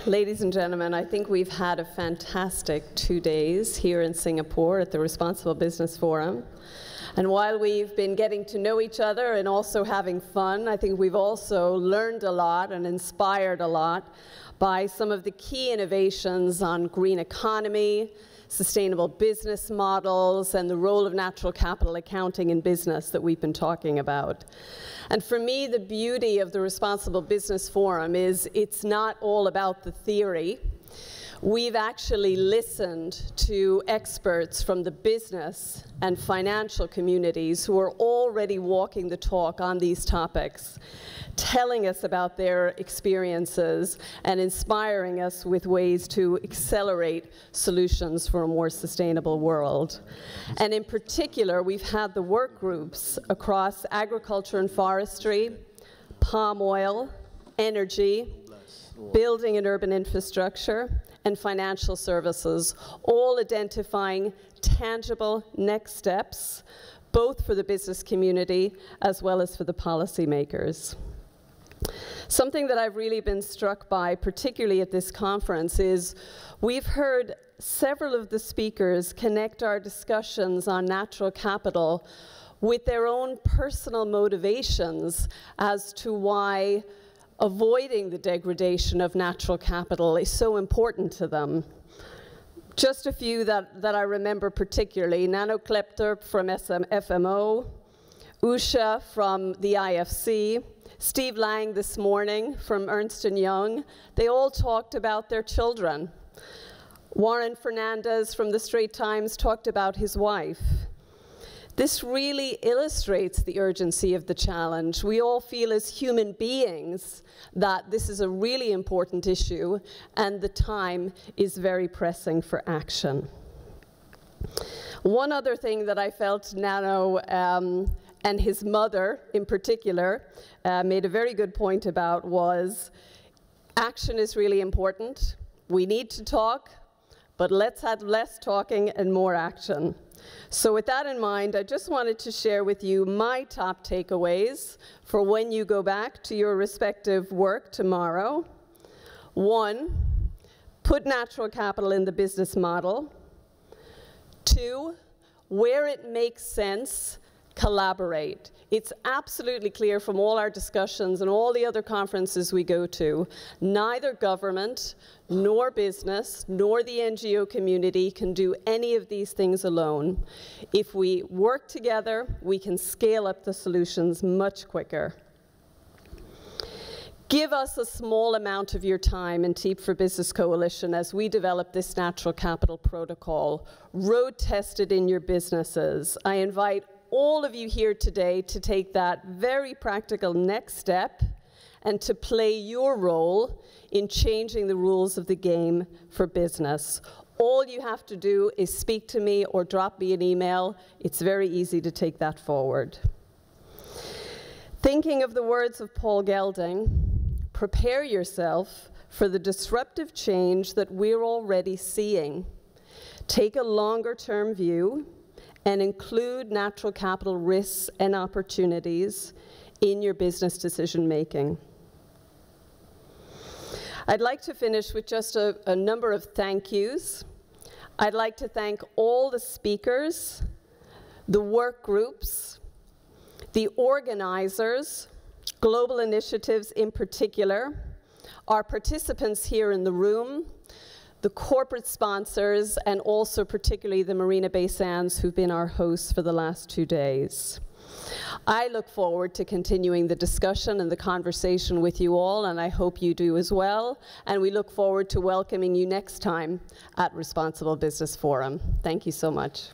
Ladies and gentlemen, I think we've had a fantastic 2 days here in Singapore at the Responsible Business Forum. And while we've been getting to know each other and also having fun, I think we've also learned a lot and inspired a lot by some of the key innovations on green economy, sustainable business models, and the role of natural capital accounting in business that we've been talking about. And for me, the beauty of the Responsible Business Forum is it's not all about the theory. We've actually listened to experts from the business and financial communities who are already walking the talk on these topics, telling us about their experiences and inspiring us with ways to accelerate solutions for a more sustainable world. And in particular, we've had the work groups across agriculture and forestry, palm oil, energy, building and urban infrastructure, and financial services, all identifying tangible next steps, both for the business community as well as for the policymakers. Something that I've really been struck by, particularly at this conference, is we've heard several of the speakers connect our discussions on natural capital with their own personal motivations as to why avoiding the degradation of natural capital is so important to them. Just a few that I remember particularly: Nano Klepter from FMO, Usha from the IFC, Steve Lang this morning from Ernst & Young. They all talked about their children. Warren Fernandez from the Straits Times talked about his wife. This really illustrates the urgency of the challenge. We all feel as human beings that this is a really important issue and the time is very pressing for action. One other thing that I felt Nano and his mother in particular made a very good point about was action is really important. We need to talk, but let's have less talking and more action. So with that in mind, I just wanted to share with you my top takeaways for when you go back to your respective work tomorrow. 1, put natural capital in the business model. 2, where it makes sense, collaborate. It's absolutely clear from all our discussions and all the other conferences we go to, neither government, nor business, nor the NGO community can do any of these things alone. If we work together, we can scale up the solutions much quicker. Give us a small amount of your time in TEEB for Business Coalition as we develop this natural capital protocol. Road test it in your businesses. I invite all of you here today to take that very practical next step and to play your role in changing the rules of the game for business. All you have to do is speak to me or drop me an email. It's very easy to take that forward. Thinking of the words of Paul Gelding, prepare yourself for the disruptive change that we're already seeing. Take a longer-term view and include natural capital risks and opportunities in your business decision-making. I'd like to finish with just a number of thank yous. I'd like to thank all the speakers, the work groups, the organizers, global initiatives in particular, our participants here in the room, the corporate sponsors, and also particularly the Marina Bay Sands, who've been our hosts for the last 2 days. I look forward to continuing the discussion and the conversation with you all, and I hope you do as well. And we look forward to welcoming you next time at Responsible Business Forum. Thank you so much.